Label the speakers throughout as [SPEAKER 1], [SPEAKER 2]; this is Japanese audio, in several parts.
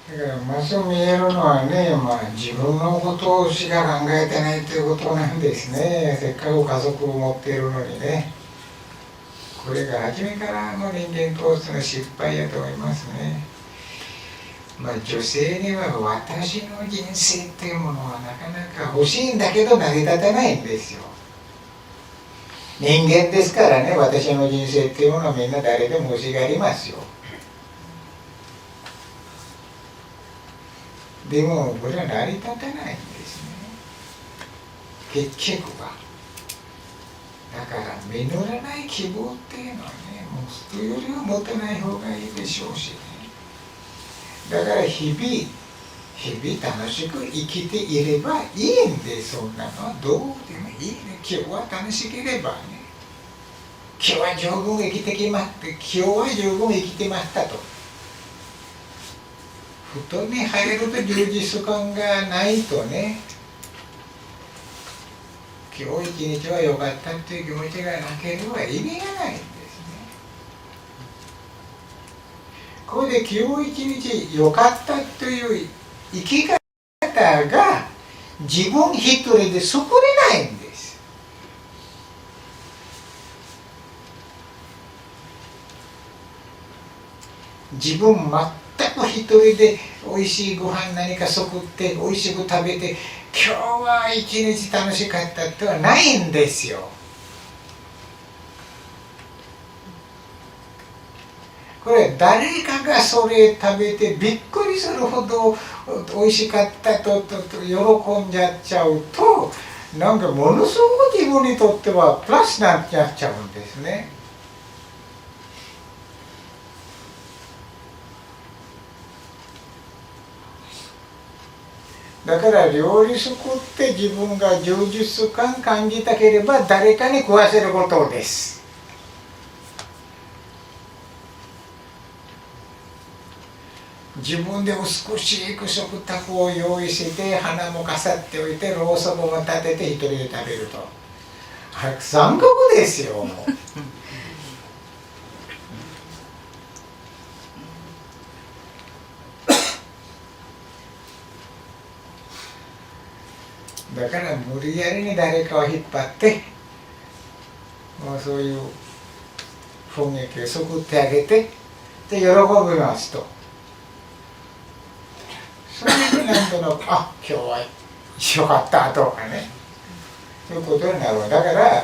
[SPEAKER 1] だからまず見えるのはね、自分のことしか考えてないということなんですね。せっかく家族を持っているのにね。これが初めからの人間としての失敗やと思いますね。女性には私の人生っていうものはなかなか欲しいんだけど成り立たないんですよ。人間ですからね、私の人生っていうものはみんな誰でも欲しがりますよ。でもこれは成り立たないんですね、結局は。だから実らない希望っていうのはね、もう人よりは持たない方がいいでしょうしね。だから日々楽しく生きていればいいんで、そんなのはどうでもいいね。今日は楽しければね、今日は十分生きてきました、今日は十分生きてましたと。布団に入ると充実感がないとね、今日一日は良かったっていう気持ちがなければ意味がないんですね。これで今日一日良かったという生き方が自分一人で作れないんです。自分全く一人でおいしいご飯何か作っておいしく食べて今日は一日楽しかったってはないんですよ。これ誰かがそれ食べてびっくりするほどおいしかったと喜んじゃっちゃうと、なんかものすごく自分にとってはプラスになっちゃうんですね。だから料理作って自分が充実感感じたければ誰かに食わせることです。自分で美しく食卓を用意して花も飾っておいてろうそくも立てて一人で食べると、残酷ですよ。だから無理やりに誰かを引っ張ってもうそういう雰囲気を作ってあげてで喜びますと、それでなんとなく今日はよかったとかね、そういうことになる。だから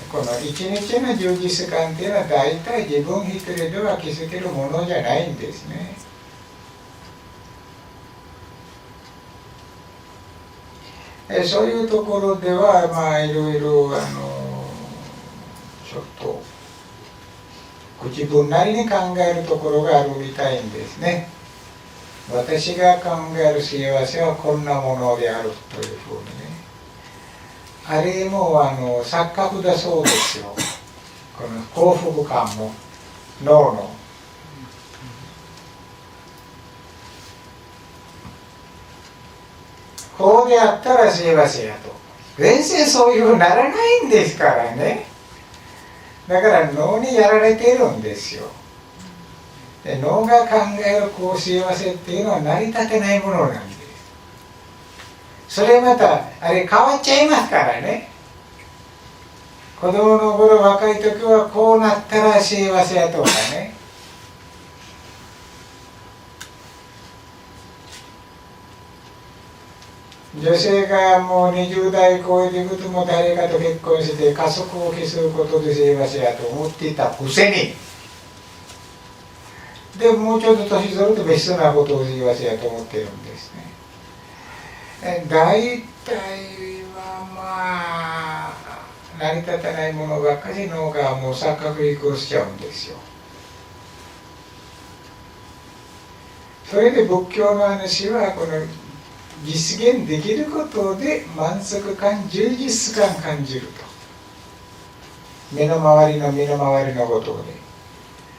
[SPEAKER 1] この一日の充実感っていうのは大体自分一人では気づけるものじゃないんですね。そういうところではいろいろちょっとご自分なりに考えるところがあるみたいんですね。私が考える幸せはこんなものであるというふうにね。あれも錯覚だそうですよ。この幸福感も脳のこうであったら幸せやと。全然そういうふうにならないんですからね。だから脳にやられてるんですよ。で脳が考えるこう幸せっていうのは成り立てないものなんです。それまたあれ変わっちゃいますからね。子供の頃若い時はこうなったら幸せやとかね、女性がもう20代超えていくともう誰かと結婚して家族を築くことで幸せやと思っていたくせに、でもうちょっと年取ると別なことを幸せやと思ってるんですね。大体は成り立たないものばっかりのがもう錯覚移行しちゃうんですよ。それで仏教の話はこの実現できることで満足感充実感感じると、身の回りのことで。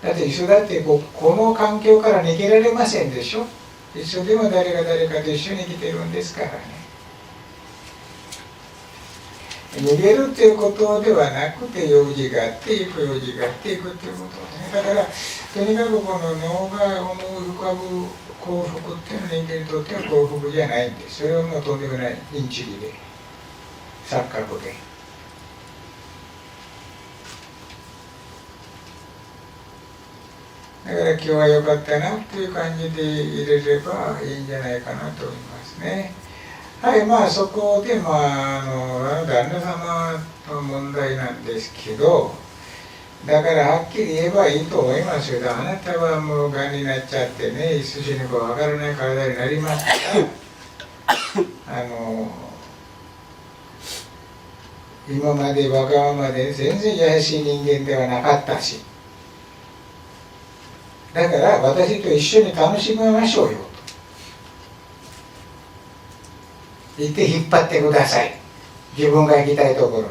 [SPEAKER 1] だって一緒だってこの環境から逃げられませんでしょ。一緒でも誰かと一緒に生きてるんですからね。逃げるっていうことではなくて、用事があっていく、用事があっていくっていうことですね。だからとにかくこの脳が思い浮かぶ幸福っていうのは人間にとっては幸福じゃないんです。それはもうとんでもないインチキで錯覚で。だから今日は良かったなっていう感じで入れればいいんじゃないかなと思いますね。はい、まあそこで旦那様の問題なんですけど、だからはっきり言えばいいと思いますよ。あなたはもうがんになっちゃってね、いつ死ぬかわからない体になりました今までわがままで全然優しい人間ではなかったし、だから私と一緒に楽しみましょうよと言って引っ張ってください。自分が行きたいところに。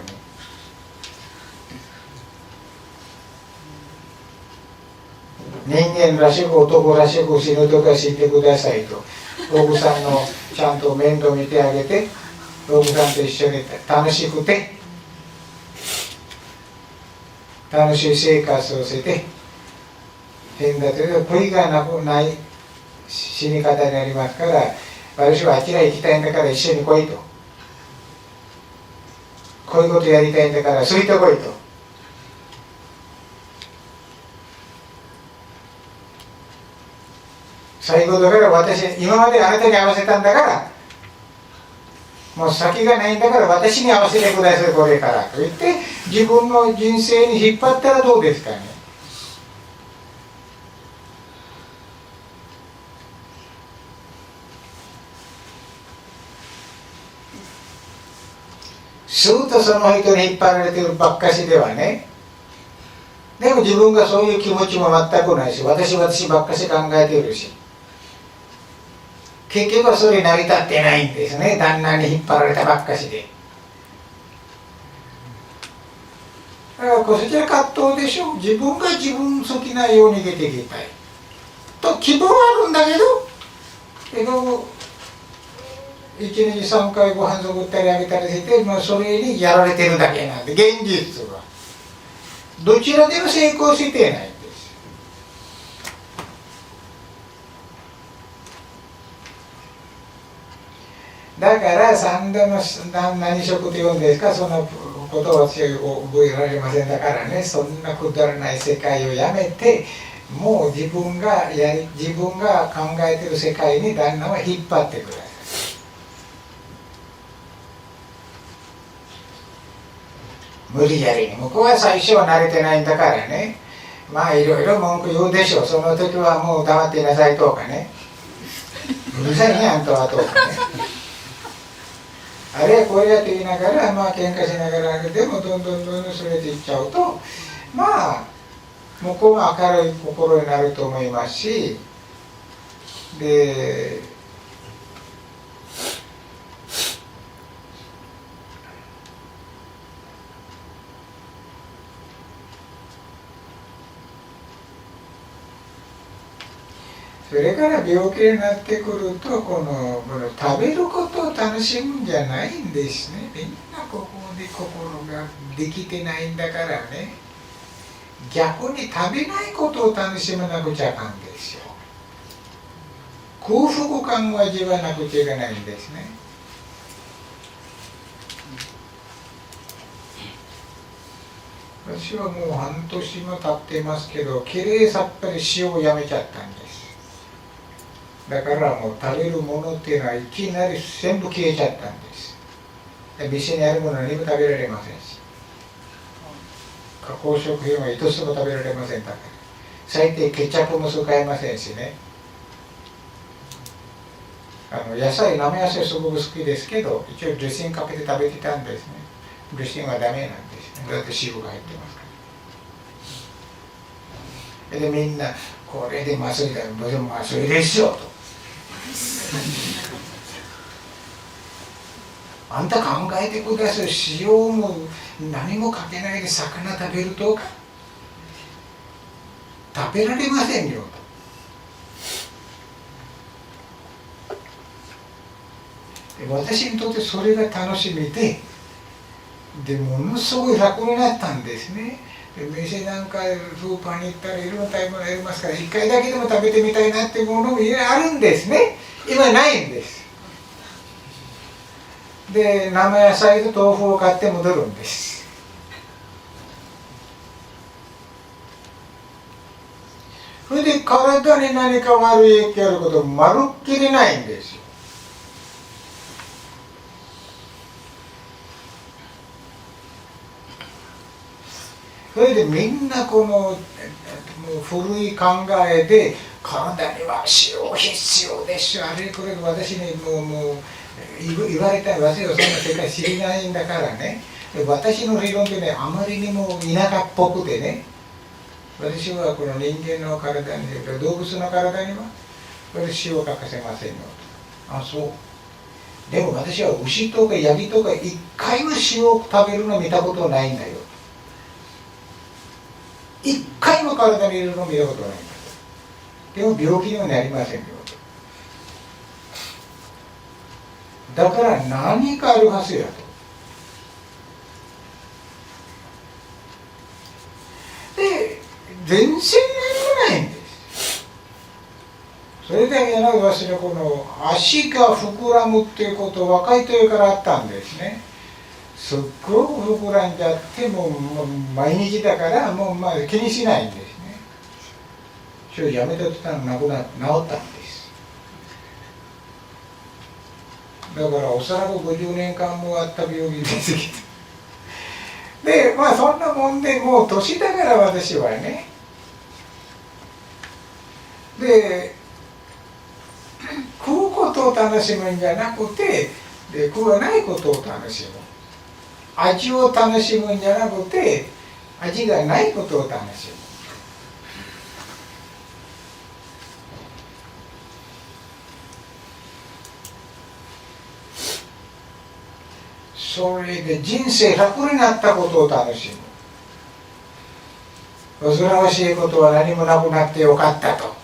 [SPEAKER 1] 人間らしく男らしく死ぬとか死んでくださいと、奥さんのちゃんと面倒見てあげて、奥さんと一緒に楽しくて楽しい生活をして変だというと悔いがない死に方になりますから、私はあちら行きたいんだから一緒に来いと、こういうことやりたいんだからついてこいと。最後だから今まであなたに合わせたんだから、もう先がないんだから私に合わせてくださいこれからと言って自分の人生に引っ張ったらどうですかね。すーっとその人に引っ張られてるばっかしではね、でも自分がそういう気持ちも全くないし、私ばっかし考えてるし、結局はそれ成り立ってないんですね。旦那に引っ張られたばっかしで。だからこちら葛藤でしょ。自分が自分好きなように出ていきたいと希望はあるんだけど1日3回ご飯作ったりあげたりして、それにやられてるだけなんで、現実はどちらでも成功してないんです。だから三度の何食って言うんですか、そのことを私は覚えられません。だからね、そんなくだらない世界をやめて、もう自分が考えてる世界に旦那は引っ張ってください。無理やりに。向こうは最初は慣れてないんだからね、まあいろいろ文句言うでしょう。その時はもう黙っていなさいとかね、うるさいねあんたはとかね、あれやこれやって言いながら、喧嘩しながらでもどんどんそれていっちゃうと、向こうも明るい心になると思いますし、でそれから病気になってくると、この食べることを楽しむんじゃないんですね。みんなここで心ができてないんだからね、逆に食べないことを楽しまなくちゃあかんですよ。幸福感を味わわなくちゃいけないんですね。私はもう半年も経ってますけど、きれいさっぱり塩をやめちゃったんです。だからもう食べるものっていうのはいきなり全部消えちゃったんです。店にあるものは何も食べられませんし、加工食品は一つも食べられませんだから、最低ケチャップも使えませんしね。生野菜すごく好きですけど、一応ドレッシングかけて食べてたんですね。ドレッシングはダメなんですね。だって塩が入ってますから。でみんなこれでまずいだろ、でもまずいですよと。あんた考えてください。塩も何もかけないで魚食べるとか食べられませんよと。私にとってそれが楽しみで、でものすごい楽になったんですね。で店なんかスーパーに行ったらいろんな食べ物ありますから、1回だけでも食べてみたいなっていうものもいろいろあるんですね。今ないんです。で生野菜と豆腐を買って戻るんです。それで体に何か悪い影響あることまるっきりないんですよ。それでみんなこのもう古い考えで体には塩必要ですよ、あれこれ私にもう言われたら私はそんな世界知りないんだからね。私の理論でね、あまりにも田舎っぽくてね、私はこの人間の体に動物の体にはこれ塩欠かせませんよと。あ、そう。でも私は牛とかヤギとか一回も塩を食べるの見たことないんだよ。一回も体に入れるの見たことないんだよ。でも病気にはなりませんよと。だから何かあるはずやと。で全然何もないんです。それだけの私のこの足が膨らむっていうことを若い時からあったんですね。すっごく膨らんじゃってもう毎日だからもうまあ気にしないんですね。それやめた途端治ったんです。だからおそらく50年間もあった病気ですけど。でまあそんなもんでもう年だから私はね。で食うことを楽しむんじゃなくて、で食わないことを楽しむ。味を楽しむんじゃなくて味がないことを楽しむ。それで人生楽になったことを楽しむ。煩わしいことは何もなくなってよかったと。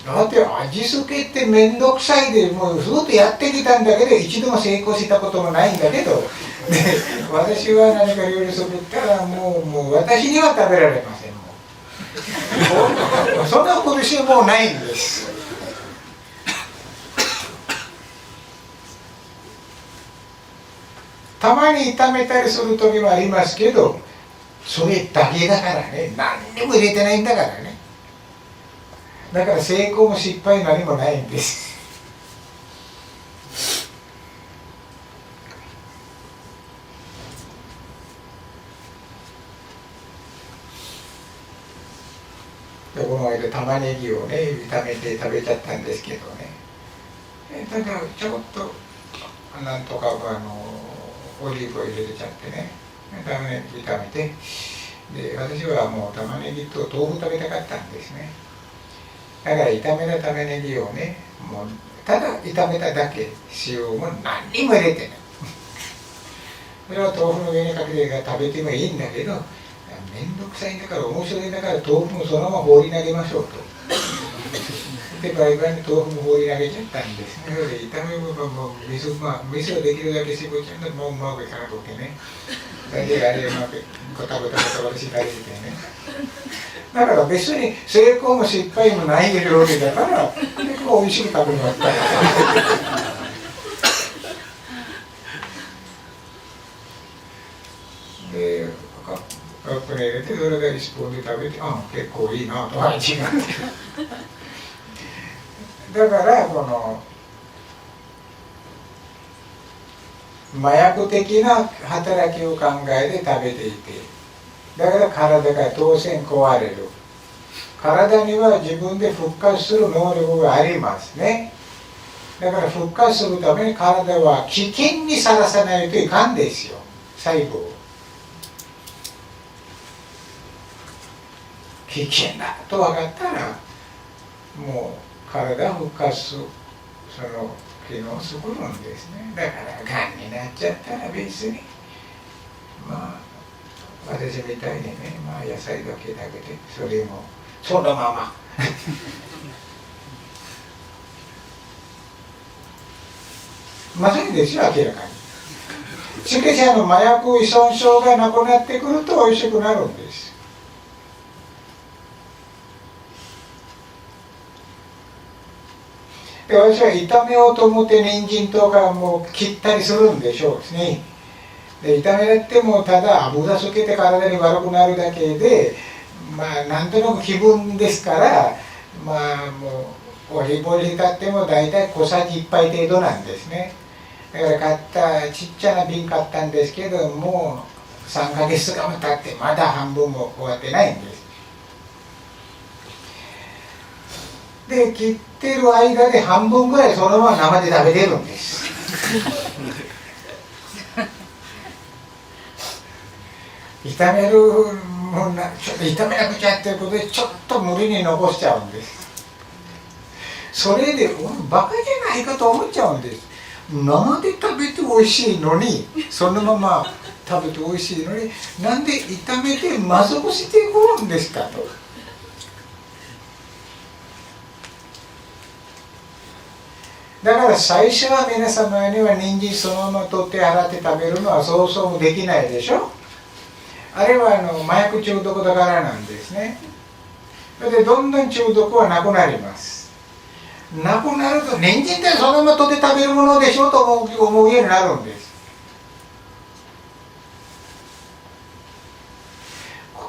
[SPEAKER 1] だって味付けって面倒くさいでもうずっとやってきたんだけど一度も成功したこともないんだけど、で私は何か料理作ったらもう私には食べられません。もうそんな苦しみもうないんです。たまに炒めたりする時もありますけど、それだけだからね。何にも入れてないんだからね。だから成功も失敗も何もないんです。でこの間玉ねぎをね炒めて食べちゃったんですけどね。ただちょっとなんとかオリーブを入れちゃってね、玉ねぎ炒めて、で私はもう玉ねぎと豆腐食べたかったんですね。だから炒めた玉ねぎをね、もうただ炒めただけ、塩も何にも入れてない。それは豆腐の上にかけて食べてもいいんだけど、めんどくさいんだから面白いんだから豆腐もそのまま放り投げましょうと。でバイバイに豆腐も放り投げちゃったんですね。で炒め物も味噌できるだけ絞っちゃうんでもううまくいかなくてね。それであれうまくゴタゴタしたりしてね。だから別に成功も失敗もない料理だから結構美味しく食べました。でカップに入れてそれでスプーンで食べて、あ結構いいなと味が。だからこの麻薬的な働きを考えて食べていて、だから体が当然壊れる。体には自分で復活する能力がありますね。だから復活するために体は危険にさらさないといかんですよ、細胞を。危険だと分かったらもう体を復活するその機能を作るんですね。だからがんになっちゃったら別にまあ私みたいにね、まあ野菜だけだけでそれもそのまままずいですよ、明らかに。しかし麻薬依存症がなくなってくると美味しくなるんです。で、私は炒めようと思って人参とかも切ったりするんでしょうですね。で、炒めてもただ油つけて体に悪くなるだけで、なんとなく気分ですから、もうオリーブオイル買っても大体小さじ1杯程度なんですね。だから買ったちっちゃな瓶買ったんですけど、もう3ヶ月とかも経ってまだ半分も終わってないんです。で、切ってる間で半分ぐらいそのまま生で食べれるんです。炒めるもんな、ちょっと炒めなくちゃっていうことでちょっと無理に残しちゃうんです。それでバカじゃないかと思っちゃうんです。生で食べて美味しいのに、そのまま食べて美味しいのに、なんで炒めてまずくしてくるんですかと。だから最初は皆様には人参そのまま取って洗って食べるのはそうそうできないでしょ。あれは麻薬中毒だからなんですね。でどんどん中毒はなくなります。なくなると人参ってそのまま取って食べるものでしょと思うようになるんです。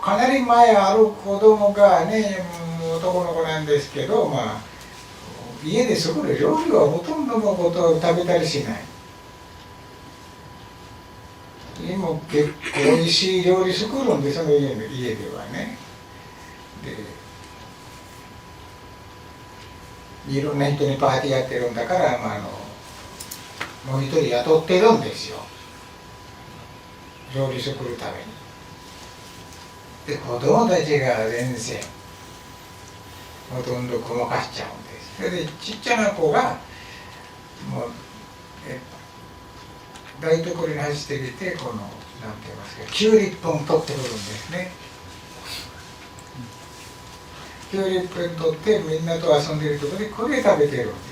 [SPEAKER 1] かなり前ある子供がね、男の子なんですけど、家で作る料理はほとんどのことを食べたりしない。今結構美味しい料理作るんですよ、家ではね。で、いろんな人にパーティーやってるんだから、もう一人雇ってるんですよ、料理作るために。で、子供たちが全然ほとんどごまかしちゃうんです。それでちっちゃな子がもう台所に走ってきて、なんて言いますか、キュウリ1本取ってくるんですね。キュウリ1本取ってみんなと遊んでるところでこれ食べてるんです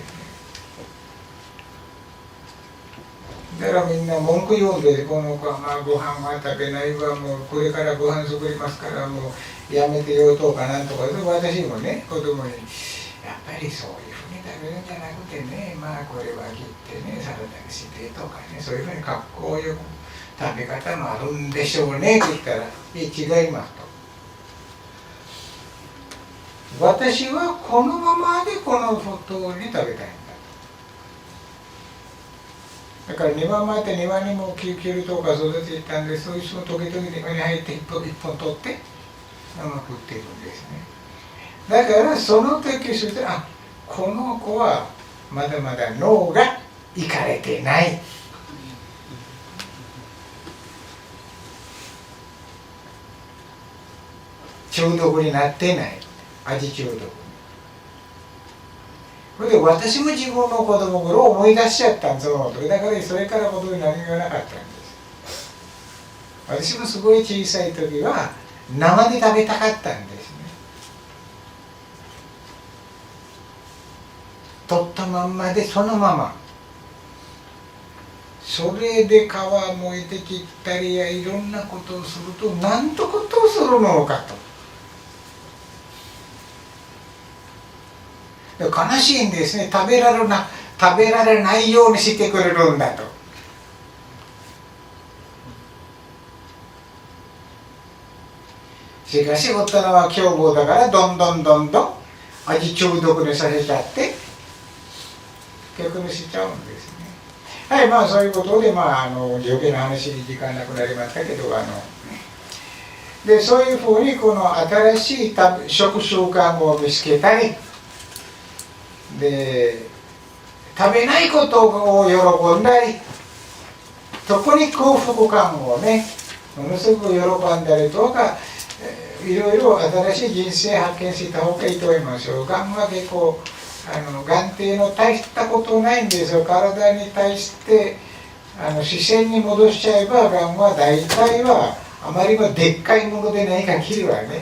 [SPEAKER 1] ね。だからみんな文句言うんです。この子はご飯は食べないわ、もうこれからご飯作りますからもうやめてよとかなんとか。私もね、子供にやっぱりそういうふうに食べるんじゃなくてね、これは切ってね、サラダにしてとかね、そういうふうに格好よく食べ方もあるんでしょうねって言ったら、違いますと。私はこのままでこの通りに食べたいんだ。だから庭前って庭にもキュウリとか育てていったんで、そういう人も時々庭に入って一本取って生食っているんですね。だからその時すると、この子はまだまだ脳がいかれてない。中毒になってない。味中毒。それで私も自分の子供頃を思い出しちゃったんですよ。だからそれから子供に何も言わなかったんです。私もすごい小さい時は生で食べたかったんですね。取ったまんまでそのまま。それで皮むいて切ったりやいろんなことをすると、なんとことをするのかと。悲しいんですね。食べられないようにしてくれるんだと。しかし大人は凶暴だからどんどん味中毒にさせちゃって逆にしちゃうんですね。はい、そういうことで余計な話に時間なくなりましたけど、でそういうふうにこの新しい食習慣を見つけたりで、食べないことを喜んだり、特に幸福感をねものすごく喜んだりとか、いろいろ新しい人生発見した方がいいと思いますよ。がんは結構がんっていうの大したことないんですよ。体に対して視線に戻しちゃえば、がんは大体はあまりもでっかいものでない限りはね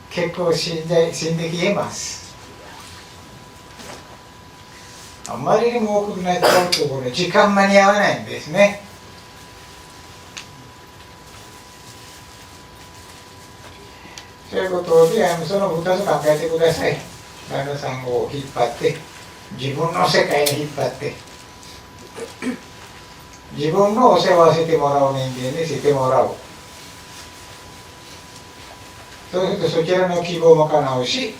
[SPEAKER 1] 結構死んで消えます。あまりにも多くなっちゃうとこれ時間間に合わないんですね。そういうことでその2つ考えてください。旦那さんを引っ張って自分の世界に引っ張って自分のお世話をしてもらう人間にしてもらう。そうするとそちらの希望も叶うし、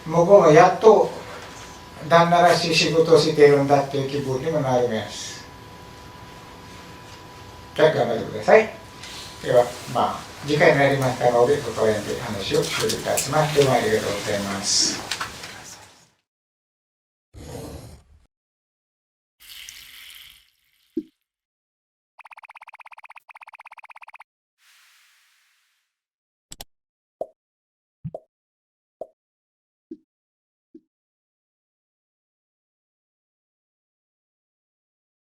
[SPEAKER 1] 向こうもやっと旦那らしい仕事をしているんだっていう気分にもなります。じゃあ頑張ってください。では次回になりましたのでここら辺で話を終了いたします。どうもありがとうございます。